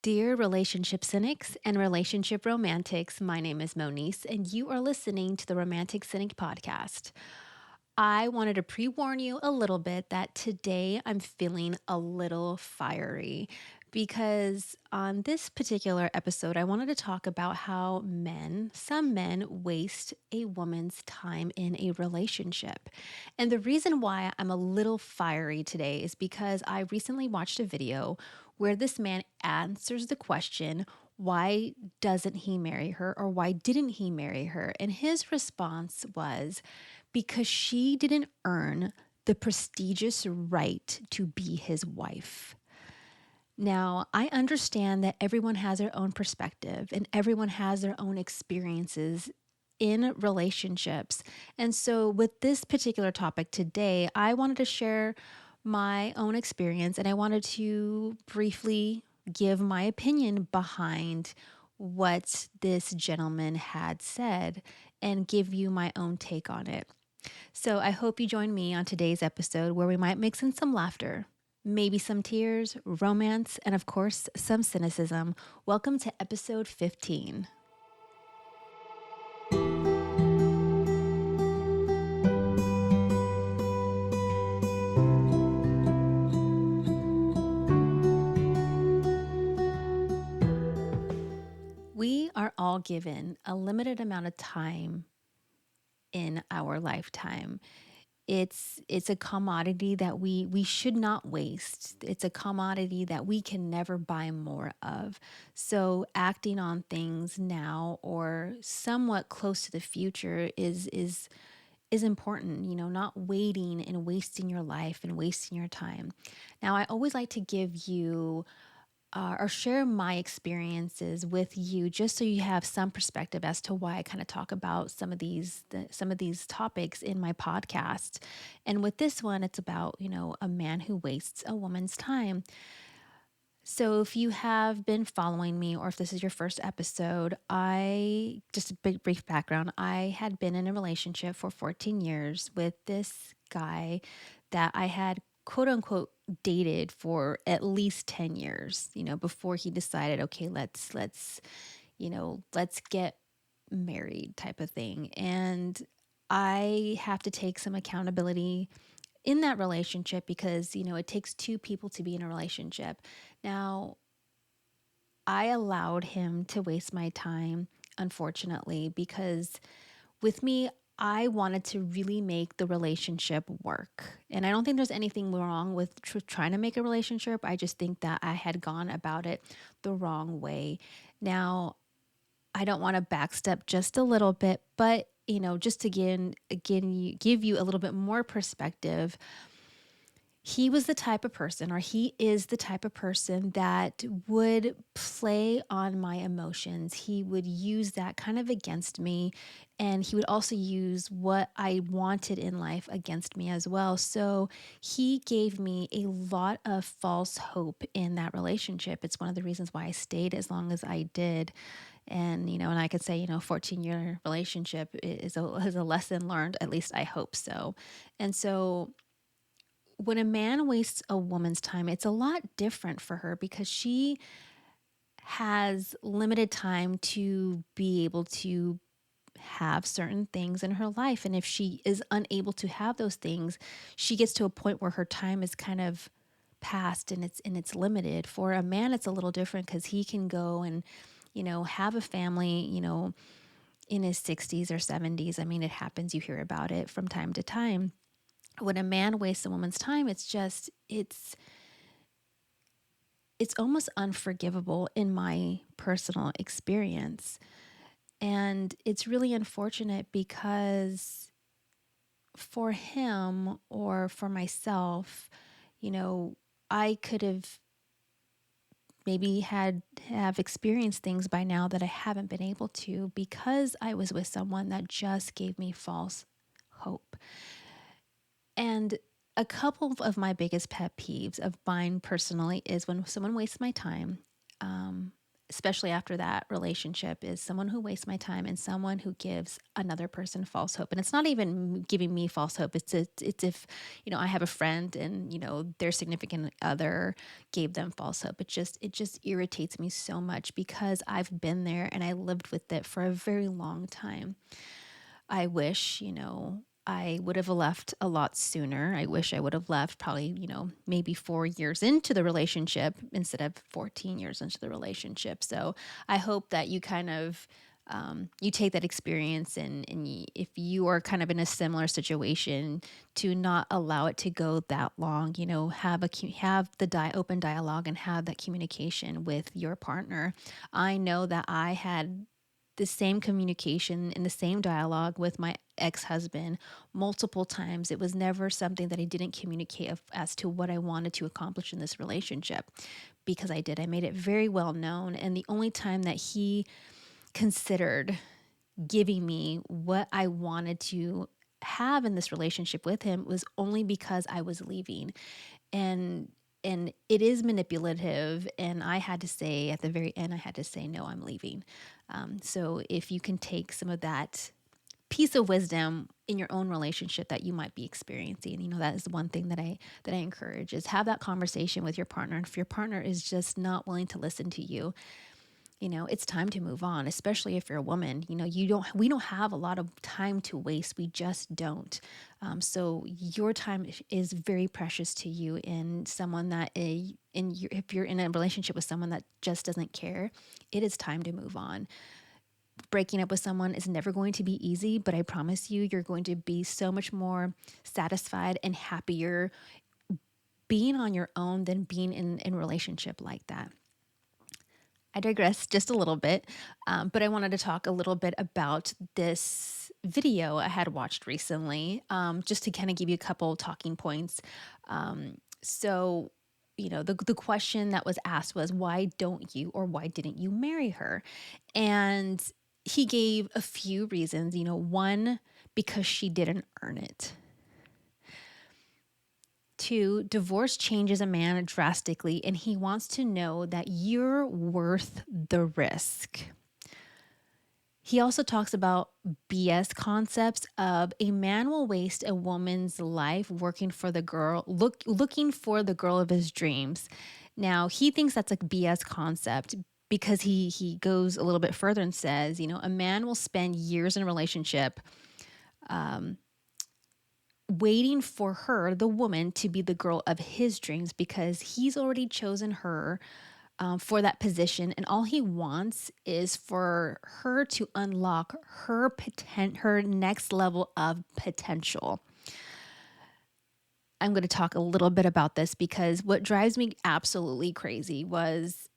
Dear relationship cynics and relationship romantics, my name is Monice, and you are listening to the Romantic Cynic podcast. I wanted to pre warn you a little bit that today I'm feeling a little fiery because on this particular episode, I wanted to talk about how some men, waste a woman's time in a relationship. And the reason why I'm a little fiery today is because I recently watched a video where this man answers the question, why doesn't he marry her or why didn't he marry her? And his response was, because she didn't earn the prestigious right to be his wife. Now, I understand that everyone has their own perspective and everyone has their own experiences in relationships. And so, with this particular topic today, I wanted to share my own experience and I wanted to briefly give my opinion behind what this gentleman had said and give you my own take on it. So I hope you join me on today's episode where we might mix in some laughter, maybe some tears, romance, and of course, some cynicism. Welcome to episode 15. We are all given a limited amount of time in our lifetime. It's a commodity that we should not waste. It's a commodity that we can never buy more of. So acting on things now or somewhat close to the future is important, not waiting and wasting your life and wasting your time. Now, I always like to give you or share my experiences with you just so you have some perspective as to why I kind of talk about some of these topics in my podcast. And with this one, it's about, a man who wastes a woman's time. So if you have been following me or if this is your first episode, I just a big brief background. I had been in a relationship for 14 years with this guy that I had quote unquote dated for at least 10 years, before he decided, okay, let's get married type of thing. And I have to take some accountability in that relationship because, it takes two people to be in a relationship. Now, I allowed him to waste my time, unfortunately, because with me, I wanted to really make the relationship work. And I don't think there's anything wrong with trying to make a relationship. I just think that I had gone about it the wrong way. Now, I don't want to backstep just a little bit, but just to give you a little bit more perspective. He was the type of person, or he is the type of person that would play on my emotions. He would use that kind of against me, and he would also use what I wanted in life against me as well. So he gave me a lot of false hope in that relationship. It's one of the reasons why I stayed as long as I did. And, and I could say, 14-year relationship is a lesson learned, at least I hope so. And so when a man wastes a woman's time, it's a lot different for her because she has limited time to be able to have certain things in her life. And if she is unable to have those things, she gets to a point where her time is kind of past and it's limited. For a man, it's a little different because he can go and, have a family, in his 60s or 70s. I mean, it happens, you hear about it from time to time. When a man wastes a woman's time, it's almost unforgivable in my personal experience. And it's really unfortunate because for him or for myself, I could have maybe have experienced things by now that I haven't been able to because I was with someone that just gave me false hope. And a couple of my biggest pet peeves of mine personally is when someone wastes my time, especially after that relationship, is someone who wastes my time and someone who gives another person false hope. And it's not even giving me false hope. It's if, I have a friend and, their significant other gave them false hope. It just irritates me so much because I've been there and I lived with it for a very long time. I wish, I would have left a lot sooner. I wish I would have left probably, maybe 4 years into the relationship instead of 14 years into the relationship. So I hope that you kind of, you take that experience and if you are kind of in a similar situation, to not allow it to go that long, have the open dialogue and have that communication with your partner. I know that I had the same communication and the same dialogue with my ex-husband multiple times. It was never something that I didn't communicate as to what I wanted to accomplish in this relationship, because I did. I made it very well known. And the only time that he considered giving me what I wanted to have in this relationship with him was only because I was leaving. And it is manipulative, and I had to say at the very end, I had to say, no, I'm leaving. So if you can take some of that piece of wisdom in your own relationship that you might be experiencing, that is the one thing that I encourage, is have that conversation with your partner. And if your partner is just not willing to listen to you, it's time to move on, especially if you're a woman. We don't have a lot of time to waste. We just don't. So your time is very precious to you, and someone if you're in a relationship with someone that just doesn't care, it is time to move on. Breaking up with someone is never going to be easy, but I promise you, you're going to be so much more satisfied and happier being on your own than being in a relationship like that. I digress just a little bit, but I wanted to talk a little bit about this video I had watched recently, just to kind of give you a couple talking points. So, the question that was asked was, why don't you, or why didn't you marry her? And he gave a few reasons. One, because she didn't earn it. Two, divorce changes a man drastically, and he wants to know that you're worth the risk. He also talks about BS concepts of a man will waste a woman's life working for the girl, looking for the girl of his dreams. Now, he thinks that's a BS concept because he goes a little bit further and says, a man will spend years in a relationship waiting for her, the woman, to be the girl of his dreams, because he's already chosen her for that position, and all he wants is for her to unlock her next level of potential. I'm going to talk a little bit about this because what drives me absolutely crazy was,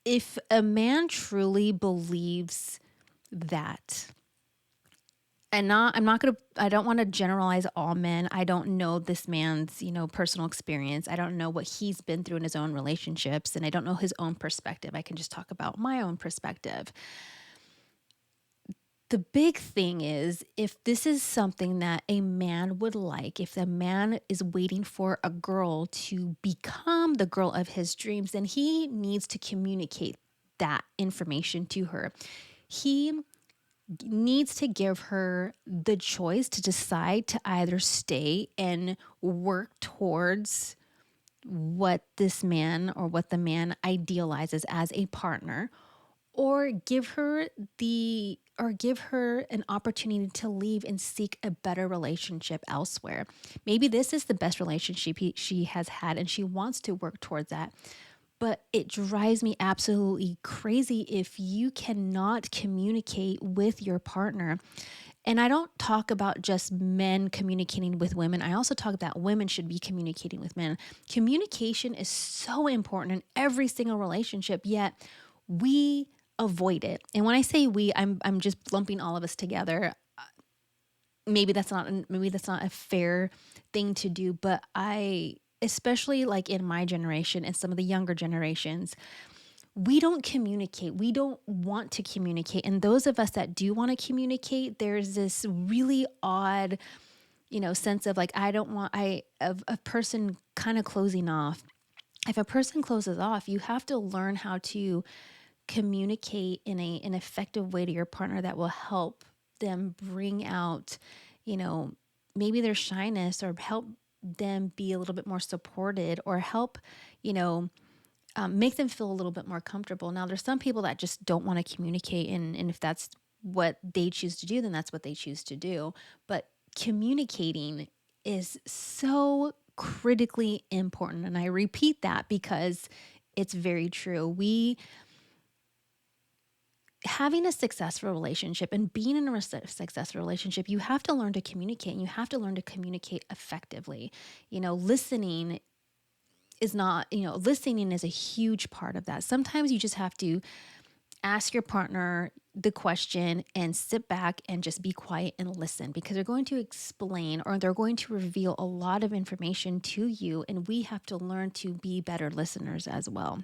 if a man truly believes that, I don't want to generalize all men. I don't know this man's, personal experience. I don't know what he's been through in his own relationships, and I don't know his own perspective. I can just talk about my own perspective. The big thing is, if this is something that a man would like, if the man is waiting for a girl to become the girl of his dreams, then he needs to communicate that information to her. He needs to give her the choice to decide to either stay and work towards what this man, or what the man idealizes as a partner, or give her an opportunity to leave and seek a better relationship elsewhere. Maybe this is the best relationship she has had, and she wants to work towards that. But it drives me absolutely crazy if you cannot communicate with your partner. And I don't talk about just men communicating with women. I also talk about women should be communicating with men. Communication is so important in every single relationship, yet we avoid it. And when I say we, I'm just lumping all of us together. Maybe that's not a fair thing to do, but especially like in my generation and some of the younger generations, we don't communicate. We don't want to communicate. And those of us that do want to communicate, there's this really odd, sense of like, of a person kind of closing off. If a person closes off, you have to learn how to communicate in an effective way to your partner that will help them bring out, you know, maybe their shyness, or help them be a little bit more supported, or help, you know, make them feel a little bit more comfortable. Now, there's some people that just don't want to communicate, and if that's what they choose to do, then that's what they choose to do. But communicating is so critically important. And I repeat that because it's very true. Having a successful relationship and being in a successful relationship, you have to learn to communicate, and you have to learn to communicate effectively. Listening is not, listening is a huge part of that. Sometimes you just have to ask your partner the question and sit back and just be quiet and listen, because they're going to explain, or they're going to reveal a lot of information to you. And we have to learn to be better listeners as well.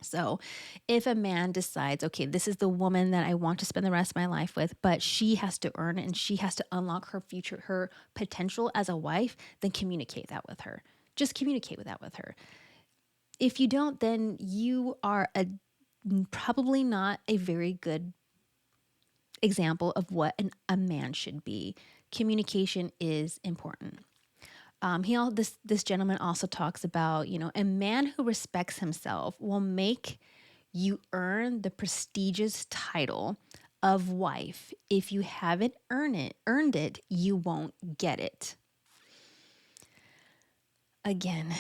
So if a man decides, okay, this is the woman that I want to spend the rest of my life with, but she has to earn it and she has to unlock her future, her potential as a wife, then communicate that with her. Just communicate with that with her. If you don't, then you are probably not a very good example of what a man should be. Communication is important. This gentleman also talks about, a man who respects himself will make you earn the prestigious title of wife. If you haven't earned it, you won't get it. Again,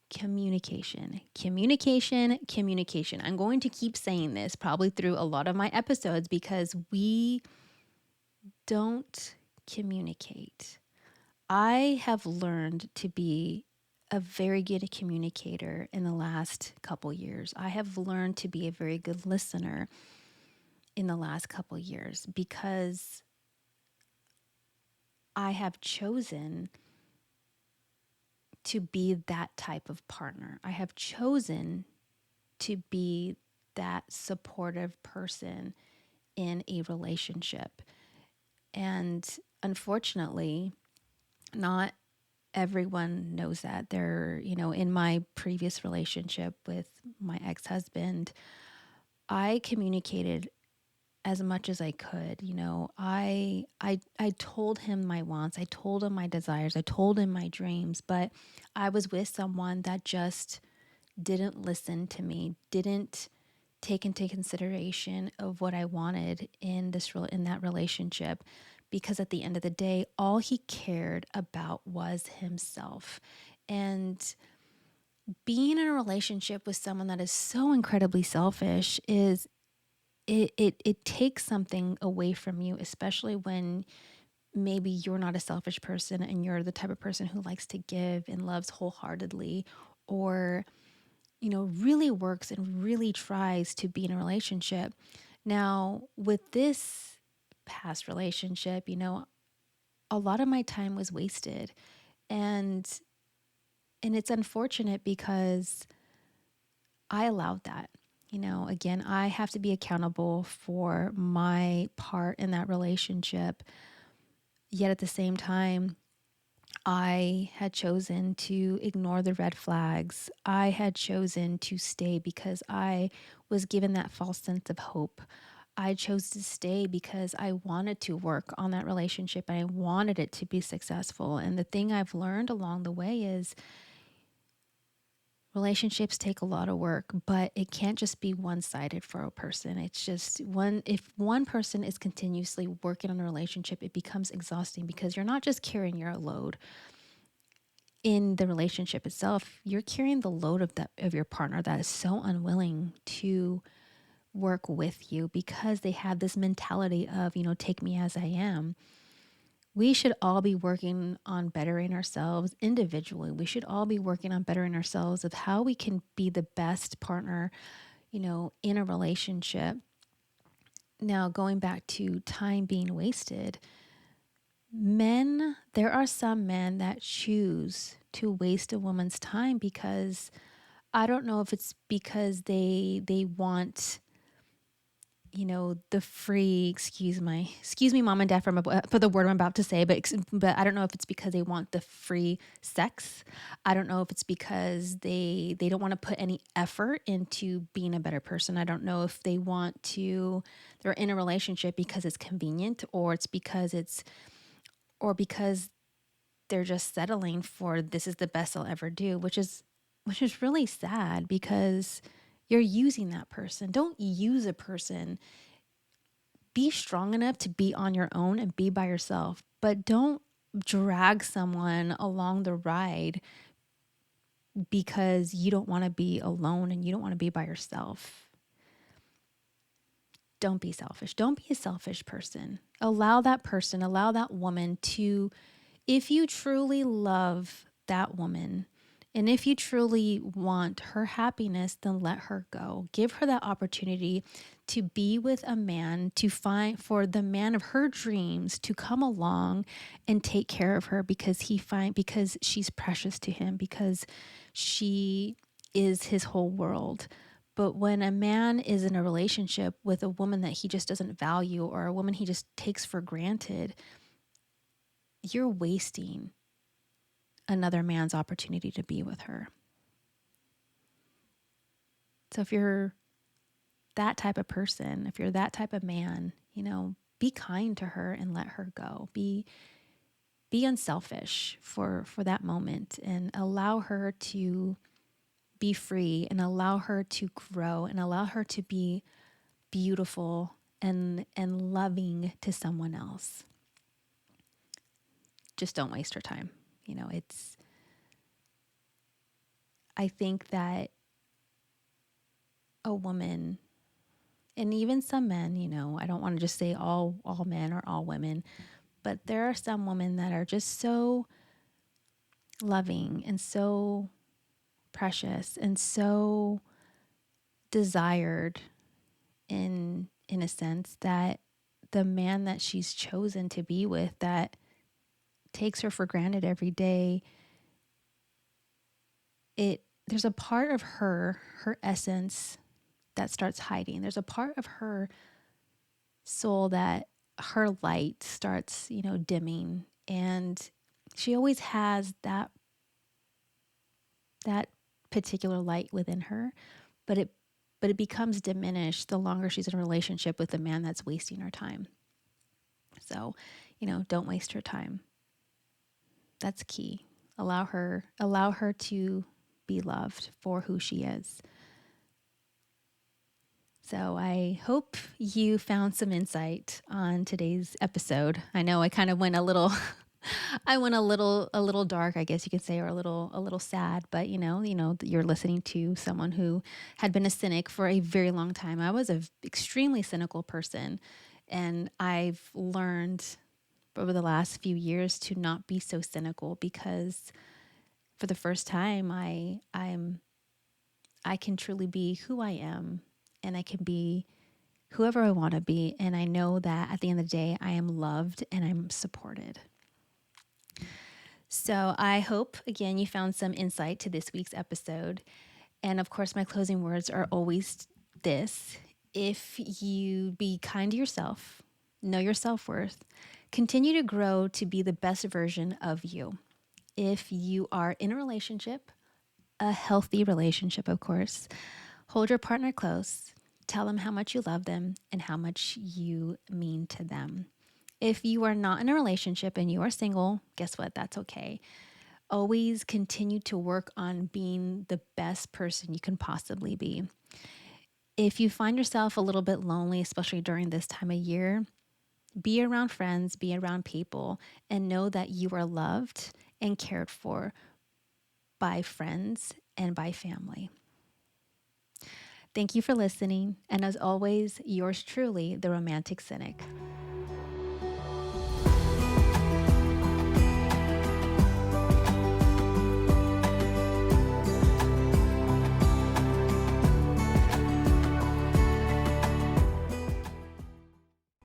communication, communication, communication. I'm going to keep saying this probably through a lot of my episodes because we don't communicate. I have learned to be a very good communicator in the last couple years. I have learned to be a very good listener in the last couple years because I have chosen to be that type of partner. I have chosen to be that supportive person in a relationship. And unfortunately, not everyone knows that. In my previous relationship with my ex-husband, I communicated as much as I could. I told him my wants, I told him my desires, I told him my dreams, but I was with someone that just didn't listen to me, didn't take into consideration of what I wanted in that relationship, because at the end of the day, all he cared about was himself. And being in a relationship with someone that is so incredibly selfish is it takes something away from you, especially when maybe you're not a selfish person and you're the type of person who likes to give and loves wholeheartedly, or really works and really tries to be in a relationship. Now, with this past relationship, a lot of my time was wasted. And it's unfortunate because I allowed that. Again, I have to be accountable for my part in that relationship. Yet at the same time, I had chosen to ignore the red flags. I had chosen to stay because I was given that false sense of hope. I chose to stay because I wanted to work on that relationship and I wanted it to be successful. And the thing I've learned along the way is relationships take a lot of work, but it can't just be one-sided for a person. It's just if one person is continuously working on a relationship, it becomes exhausting because you're not just carrying your load in the relationship itself, you're carrying the load of your partner that is so unwilling to work with you because they have this mentality of, take me as I am. We should all be working on bettering ourselves individually. We should all be working on bettering ourselves of how we can be the best partner, in a relationship. Now, going back to time being wasted, there are some men that choose to waste a woman's time because I don't know if it's because they want the free, excuse me, mom and dad, for the word I'm about to say, but I don't know if it's because they want the free sex. I don't know if it's because they don't want to put any effort into being a better person. I don't know if they're in a relationship because it's convenient, or because they're just settling for this is the best I'll ever do, which is really sad because you're using that person. Don't use a person. Be strong enough to be on your own and be by yourself, but don't drag someone along the ride because you don't want to be alone and you don't want to be by yourself. Don't be selfish. Don't be a selfish person. Allow that woman to, if you truly love that woman and if you truly want her happiness, then let her go. Give her that opportunity to be with a man, for the man of her dreams to come along and take care of her because she's precious to him, because she is his whole world. But when a man is in a relationship with a woman that he just doesn't value, or a woman he just takes for granted, you're wasting another man's opportunity to be with her. So if you're that type of person, if you're that type of man, be kind to her and let her go. Be unselfish for that moment and allow her to be free and allow her to grow and allow her to be beautiful and loving to someone else. Just don't waste her time. It's I think that a woman, and even some men, I don't want to just say all men or all women, but there are some women that are just so loving and so precious and so desired in a sense, that the man that she's chosen to be with, that takes her for granted every day, there's a part of her essence that starts hiding. There's a part of her soul that her light starts, dimming, and she always has that particular light within her, but it becomes diminished the longer she's in a relationship with a man that's wasting her time. So, don't waste her time. That's key. Allow her to be loved for who she is. So I hope you found some insight on today's episode. I know I kind of went a little I went a little dark, I guess you could say, or a little sad, but you're listening to someone who had been a cynic for a very long time. I was an extremely cynical person, and I've learned over the last few years to not be so cynical, because for the first time I can truly be who I am, and I can be whoever I want to be, and I know that at the end of the day I am loved and I'm supported. So I hope, again, you found some insight to this week's episode. And of course, my closing words are always this: if you be kind to yourself, know your self worth, continue to grow to be the best version of you. If you are in a relationship, a healthy relationship, of course, hold your partner close, tell them how much you love them and how much you mean to them. If you are not in a relationship and you are single, guess what? That's okay. Always continue to work on being the best person you can possibly be. If you find yourself a little bit lonely, especially during this time of year, be around friends, be around people, and know that you are loved and cared for by friends and by family. Thank you for listening. And as always, yours truly, the Romantic Cynic.